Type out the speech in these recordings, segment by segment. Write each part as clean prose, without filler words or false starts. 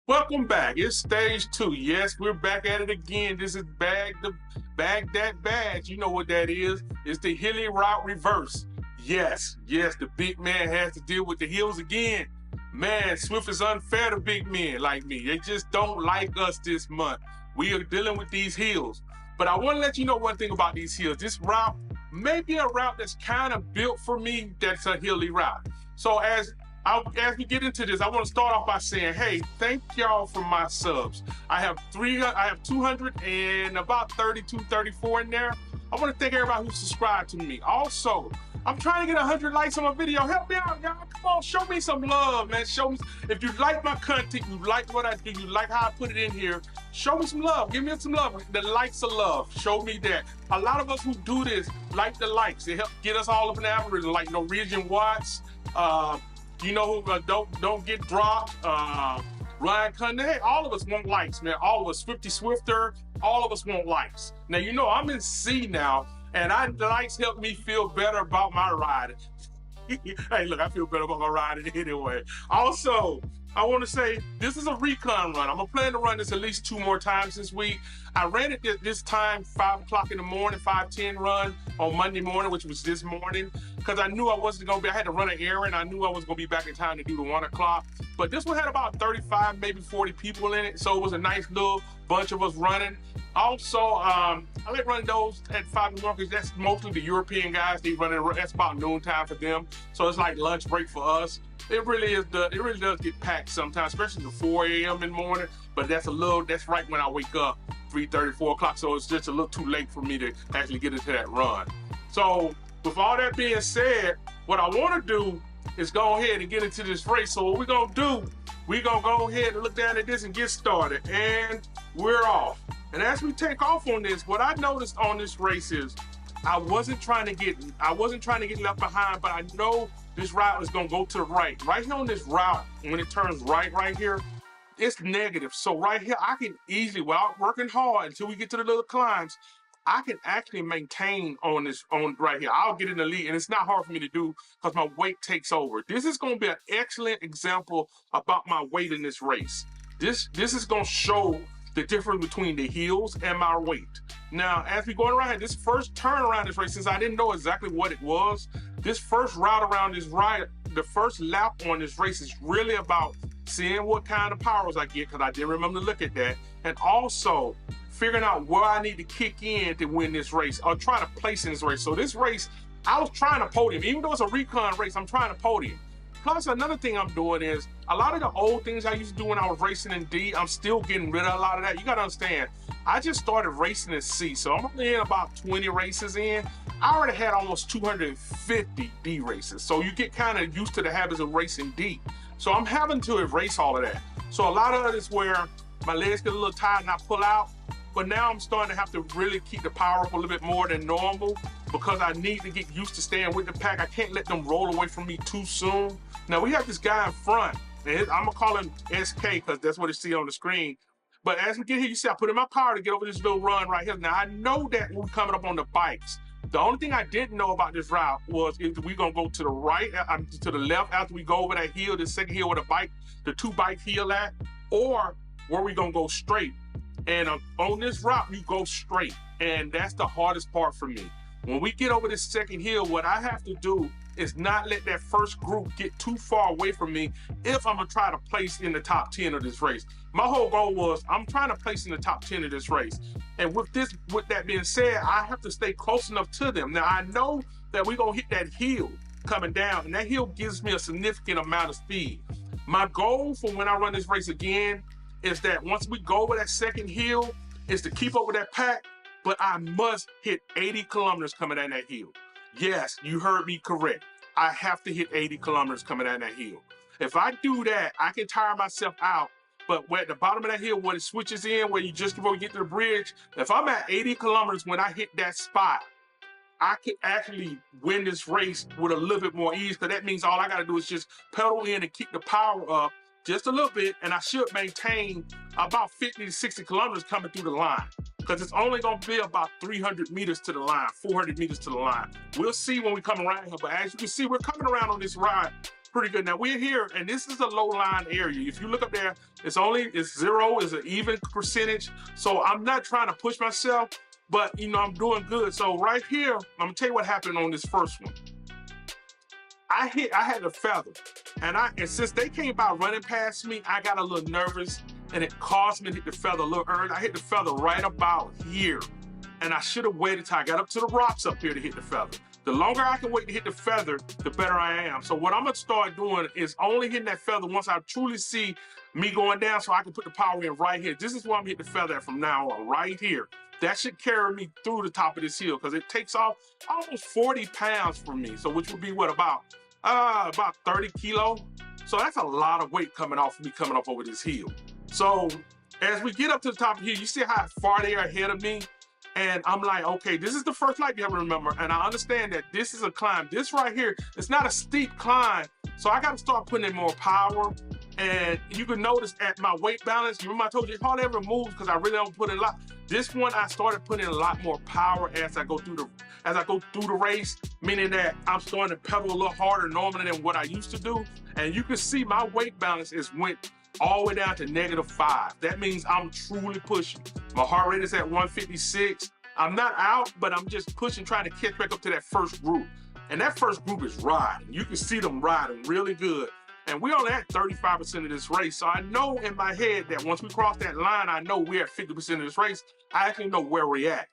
Welcome back. It's stage two. Yes, we're back at it again. This is bag that badge. You know what that is. It's the Hilly route reverse. Yes, the big man has to deal with the hills again. Man, Swift is unfair to big men like me. They just don't like us this month. We are dealing with these hills. But I want to let you know one thing about these hills. This route may be a route that's kind of built for me that's a hilly route. So as we get into this, I want to start off by saying, hey, thank y'all for my subs. I have 200 and about 32, 34 in there. I want to thank everybody who subscribed to me. Also, I'm trying to get 100 likes on my video. Help me out, y'all. Come on, show me some love, man. Show me, if you like my content, you like what I do, you like how I put it in here, show me some love. Give me some love. The likes of love. Show me that. A lot of us who do this like the likes. It helps get us all up in the algorithm, like Norwegian Watts, you know who don't get dropped. Ryan Cunningham. Hey, all of us want likes, man. All of us, 50 Swifter, all of us want likes. Now, you know, I'm in C now, and the likes help me feel better about my riding. Hey, look, I feel better about my riding anyway. Also, I want to say this is a Recon run. I'm going to plan to run this at least 2 more times this week. I ran it this time, 5 o'clock in the morning, 5:10 run on Monday morning, which was this morning, because I knew I wasn't going to be, I had to run an errand. I knew I was going to be back in time to do the 1 o'clock. But this one had about 35, maybe 40 people in it. So it was a nice little bunch of us running. Also, I like running those at 5 in the morning because that's mostly the European guys. They run it, that's about noon time for them. So it's like lunch break for us. It really does get packed sometimes, especially at 4 a.m. in the morning. But that's right when I wake up, 3:30, 4 o'clock. So it's just a little too late for me to actually get into that run. So with all that being said, what I want to do is go ahead and get into this race. So what we're going to do, we're going to go ahead and look down at this and get started. And we're off. And as we take off on this, what I noticed on this race is I wasn't trying to get left behind, but I know this route is going to go to the right. Right here on this route, when it turns right here, it's negative. So right here, I can easily, without working hard until we get to the little climbs, I can actually maintain on right here. I'll get in the lead, and it's not hard for me to do because my weight takes over. This is going to be an excellent example about my weight in this race. This is going to show the difference between the hills and my weight. Now, as we go around this first turn around this race, since I didn't know exactly what it was, this first route around this ride, the first lap on this race is really about seeing what kind of powers I get, because I didn't remember to look at that, and also figuring out where I need to kick in to win this race or try to place in this race. So this race, I was trying to podium. Even though it's a Recon race, I'm trying to podium. Plus, another thing I'm doing is a lot of the old things I used to do when I was racing in D, I'm still getting rid of a lot of that. You got to understand, I just started racing in C, so I'm only in about 20 races in. I already had almost 250 D races, so you get kind of used to the habits of racing D. So I'm having to erase all of that. So a lot of it is where my legs get a little tired and I pull out, but now I'm starting to have to really keep the power up a little bit more than normal because I need to get used to staying with the pack. I can't let them roll away from me too soon. Now we have this guy in front, and I'm gonna call him SK because that's what you see on the screen. But as we get here, you see I put in my power to get over this little run right here. Now I know that we're coming up on the bikes. The only thing I didn't know about this route was if we're gonna go to the right, to the left after we go over that hill, the second hill with the 2 bike hill at, or where we gonna go straight. And on this route, you go straight. And that's the hardest part for me. When we get over this second hill, what I have to do is not let that first group get too far away from me if I'm gonna try to place in the top 10 of this race. My whole goal was I'm trying to place in the top 10 of this race. And with that being said, I have to stay close enough to them. Now I know that we're gonna hit that hill coming down, and that hill gives me a significant amount of speed. My goal for when I run this race again is that once we go over that second hill, is to keep up with that pack, but I must hit 80 kilometers coming down that hill. Yes, you heard me correct. I have to hit 80 kilometers coming down that hill. If I do that, I can tire myself out, but at the bottom of that hill, when it switches in, where you just before you get to the bridge, if I'm at 80 kilometers when I hit that spot, I could actually win this race with a little bit more ease, because that means all I gotta do is just pedal in and keep the power up just a little bit, and I should maintain about 50 to 60 kilometers coming through the line, because it's only going to be about 300 meters to the line, 400 meters to the line. We'll see when we come around here, but as you can see, we're coming around on this ride pretty good. Now we're here, and this is a low line area. If you look up there, it's 0, is an even percentage. So I'm not trying to push myself, but you know, I'm doing good. So right here, I'm gonna tell you what happened on this first one. I had a feather, and since they came by running past me, I got a little nervous, and it caused me to hit the feather a little early. I hit the feather right about here, and I should have waited till I got up to the rocks up here to hit the feather. The longer I can wait to hit the feather, the better I am. So what I'm gonna start doing is only hitting that feather once I truly see me going down, so I can put the power in right here. This is where I'm hitting the feather at from now on, right here. That should carry me through the top of this hill, because it takes off almost 40 pounds from me. So which would be what, about 30 kilos. So that's a lot of weight coming off of me coming up over this hill. So as we get up to the top of here, you see how far they are ahead of me? And I'm like, okay, this is the first light you have to remember. And I understand that this is a climb. This right here, it's not a steep climb. So I got to start putting in more power. And you can notice at my weight balance, you remember I told you it hardly ever moves because I really don't put in a lot. This one, I started putting in a lot more power as I go through the race, meaning that I'm starting to pedal a little harder normally than what I used to do. And you can see my weight balance went all the way down to -5. That means I'm truly pushing. My heart rate is at 156. I'm not out, but I'm just pushing, trying to catch back up to that first group. And that first group is riding. You can see them riding really good. And we're only at 35% of this race. So I know in my head that once we cross that line, I know we're at 50% of this race. I actually know where we're at.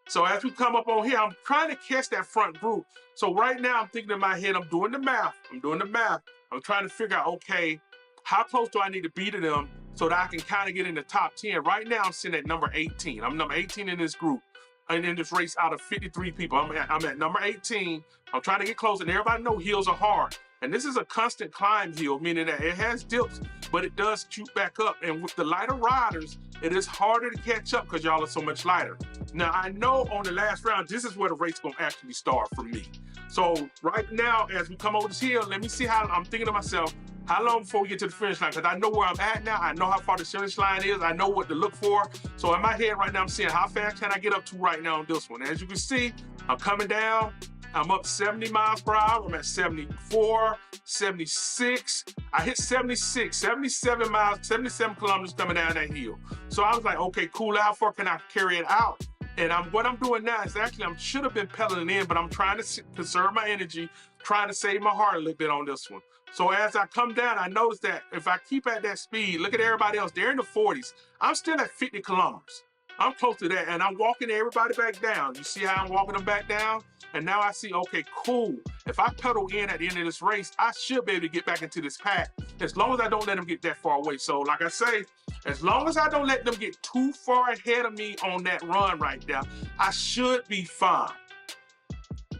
So as we come up on here, I'm trying to catch that front group. So right now I'm thinking in my head, I'm doing the math. I'm trying to figure out, okay, how close do I need to be to them so that I can kind of get in the top 10? Right now I'm sitting at number 18. I'm number 18 in this group and in this race out of 53 people. I'm at number 18. I'm trying to get close, and everybody knows hills are hard. And this is a constant climb hill, meaning that it has dips, but it does shoot back up. And with the lighter riders, it is harder to catch up because y'all are so much lighter. Now, I know on the last round, this is where the race gonna actually start for me. So right now, as we come over this hill, let me see how I'm thinking to myself, how long before we get to the finish line? Because I know where I'm at now. I know how far the finish line is. I know what to look for. So in my head right now, I'm seeing how fast can I get up to right now on this one. As you can see, I'm coming down. I'm up 70 miles per hour. I'm at 74, 76. I hit 76, 77 miles, 77 kilometers coming down that hill. So I was like, okay, cool. How far can I carry it out? And what I'm doing now is actually, I should have been pedaling in, but I'm trying to conserve my energy, trying to save my heart a little bit on this one. So as I come down, I notice that if I keep at that speed, look at everybody else, they're in the 40s. I'm still at 50 kilometers. I'm close to that, and I'm walking everybody back down. You see how I'm walking them back down? And now I see, okay, cool. If I pedal in at the end of this race, I should be able to get back into this pack as long as I don't let them get that far away. So like I say, as long as I don't let them get too far ahead of me on that run right there, I should be fine.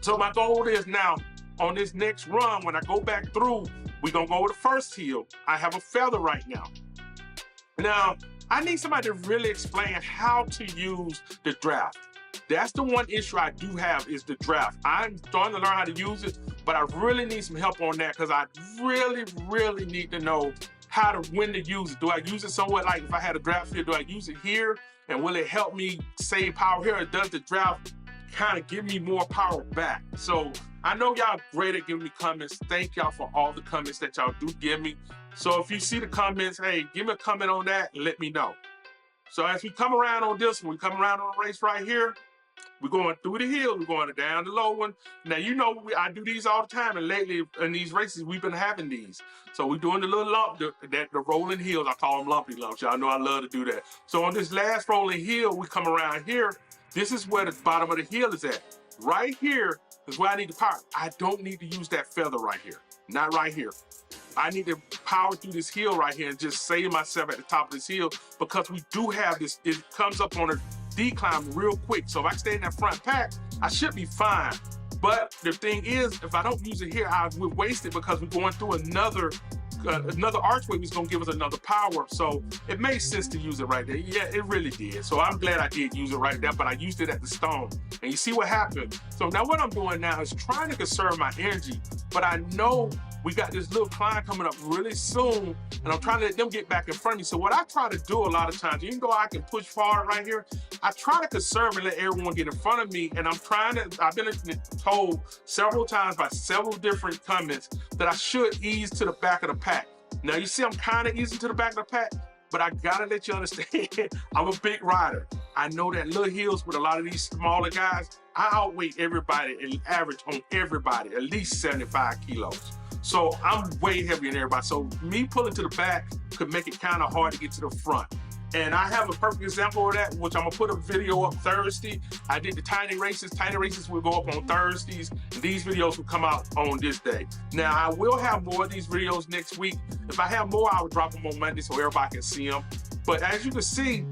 So my goal is now, on this next run, when I go back through, we're gonna go over the first hill. I have a feather right now. Now, I need somebody to really explain how to use the draft. That's the one issue I do have, is the draft. I'm starting to learn how to use it, but I really need some help on that because I really need to know when to use it. Do I use it somewhere, like if I had a draft here, do I use it here? And will it help me save power here, or does the draft kind of give me more power back? So I know y'all great at giving me comments. Thank y'all for all the comments that y'all do give me. So if you see the comments, hey, give me a comment on that and let me know. So as we come around on this one, we come around on the race right here, we're going through the hill, we're going down the low one. Now, you know, I do these all the time, and lately in these races, we've been having these. So we're doing the little lump, the rolling hills. I call them lumpy lumps. Y'all know I love to do that. So on this last rolling hill, we come around here. This is where the bottom of the hill is at. Right here is where I need the power. I don't need to use that feather right here. Not right here. I need to power through this hill right here and just save myself at the top of this hill, because we do have this, it comes up on a decline real quick. So if I stay in that front pack, I should be fine. But the thing is, if I don't use it here, I would waste it, because we're going through another archway that's gonna give us another power. So it made sense to use it right there. Yeah, it really did. So I'm glad I did use it right there, but I used it at the stone. And you see what happened? So now what I'm doing now is trying to conserve my energy, but I know we got this little climb coming up really soon, and I'm trying to let them get back in front of me. So what I try to do a lot of times, even though I can push forward right here, I try to conserve and let everyone get in front of me. And I've been told several times by several different comments that I should ease to the back of the pack. Now you see I'm kind of easing to the back of the pack, but I gotta let you understand, I'm a big rider. I know that little hills with a lot of these smaller guys, I outweigh everybody and average on everybody, at least 75 kilos. So I'm way heavier than everybody. So me pulling to the back could make it kind of hard to get to the front. And I have a perfect example of that, which I'm gonna put a video up Thursday. I did the tiny races. Tiny races will go up on Thursdays, and these videos will come out on this day. Now, I will have more of these videos next week. If I have more, I will drop them on Monday so everybody can see them. But as you can see,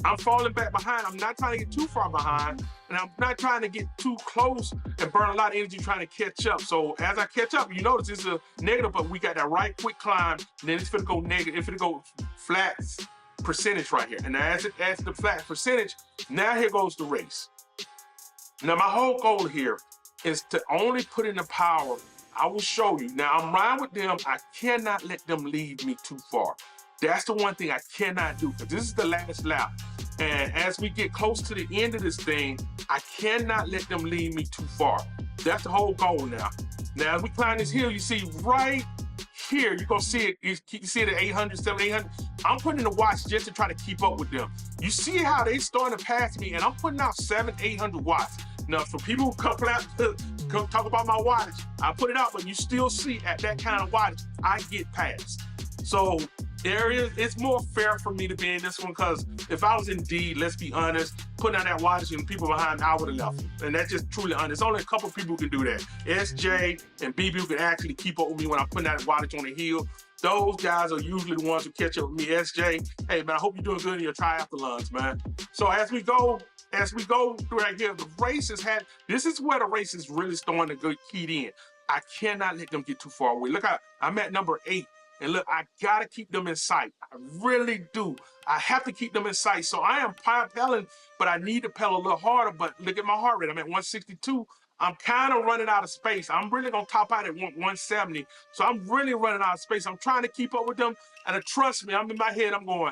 I'm falling back behind. I'm not trying to get too far behind, and I'm not trying to get too close and burn a lot of energy trying to catch up. So as I catch up, you notice it's a negative, but we got that right quick climb, and then it's gonna go negative, it's gonna go flat percentage right here. And as it adds the flat percentage, now here goes the race. Now my whole goal here is to only put in the power. I will show you. Now I'm riding with them. I cannot let them lead me too far. That's the one thing I cannot do, because this is the last lap. And as we get close to the end of this thing, I cannot let them lead me too far. That's the whole goal now. Now, as we climb this hill, you see right here, you're gonna see it, you see it at 800, 700, 800. I'm putting in the watts just to try to keep up with them. You see how they starting to pass me, and I'm putting out 700, 800 watts. Now, for people who come talk about my wattage, I put it out, but you still see at that kind of wattage, I get past. So it's more fair for me to be in this one, because if I was in D, let's be honest, putting out that wattage and people behind me, I would have left them. And that's just truly honest. Only a couple people can do that. SJ and BB who can actually keep up with me when I'm putting out wattage on the hill. Those guys are usually the ones who catch up with me. SJ, hey man, I hope you're doing good in your triathlons, man. So as we go through right here, the races this is where the race is really starting to get keyed in. I cannot let them get too far away. Look, I'm at number 8. And look, I gotta keep them in sight. I really do. I have to keep them in sight. So I am pedaling, but I need to pedal a little harder. But look at my heart rate. I'm at 162. I'm kind of running out of space. I'm really gonna top out at 170. So I'm really running out of space. I'm trying to keep up with them. And trust me, I'm in my head, I'm going,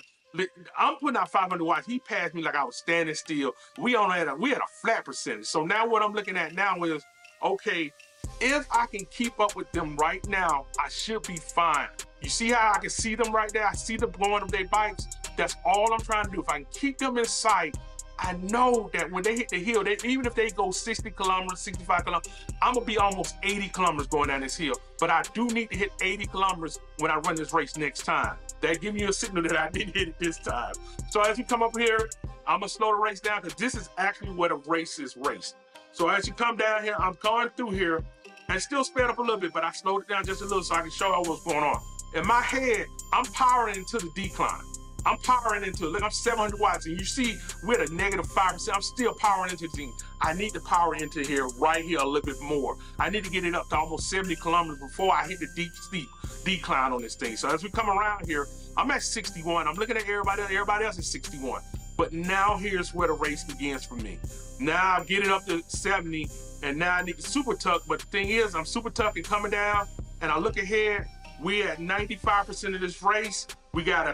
I'm putting out 500 watts. He passed me like I was standing still. We had a flat percentage. So now what I'm looking at now is, okay, if I can keep up with them right now, I should be fine. You see how I can see them right there? I see them blowing up their bikes. That's all I'm trying to do. If I can keep them in sight, I know that when they hit the hill, even if they go 60 kilometers, 65 kilometers, I'm gonna be almost 80 kilometers going down this hill. But I do need to hit 80 kilometers when I run this race next time. That gives you a signal that I didn't hit it this time. So as you come up here, I'm gonna slow the race down, because this is actually where the race is raced. So as you come down here, I'm going through here, and still sped up a little bit, but I slowed it down just a little so I can show you what's going on. In my head, I'm powering into the decline. I'm powering into it. Look, I'm 700 watts, and you see we're at a negative 5%. I'm still powering into the thing. I need to power into here, right here, a little bit more. I need to get it up to almost 70 kilometers before I hit the steep decline on this thing. So as we come around here, I'm at 61. I'm looking at everybody else is 61. But now here's where the race begins for me. Now I'm getting up to 70, and now I need to super tuck. But the thing is, I'm super tucking coming down, and I look ahead, we're at 95% of this race. We got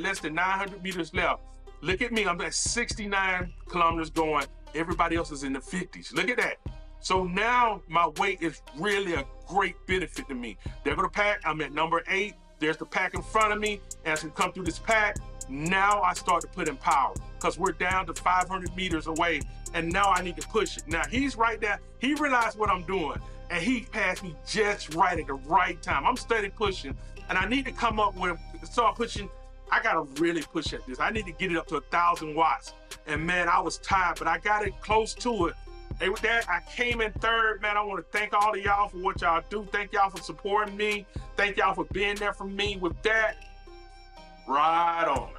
less than 900 meters left. Look at me, I'm at 69 kilometers going. Everybody else is in the 50s. Look at that. So now my weight is really a great benefit to me. There go the pack, I'm at number 8. There's the pack in front of me. As we come through this pack, now I start to put in power, because we're down to 500 meters away, and now I need to push it. Now he's right there. He realized what I'm doing, and he passed me just right at the right time. I'm steady pushing, and I need to come up with, start pushing. I gotta really push at this. I need to get it up to 1,000 watts. And man, I was tired, but I got it close to it. And with that, I came in third. Man, I want to thank all of y'all for what y'all do. Thank y'all for supporting me. Thank y'all for being there for me. With that, right on.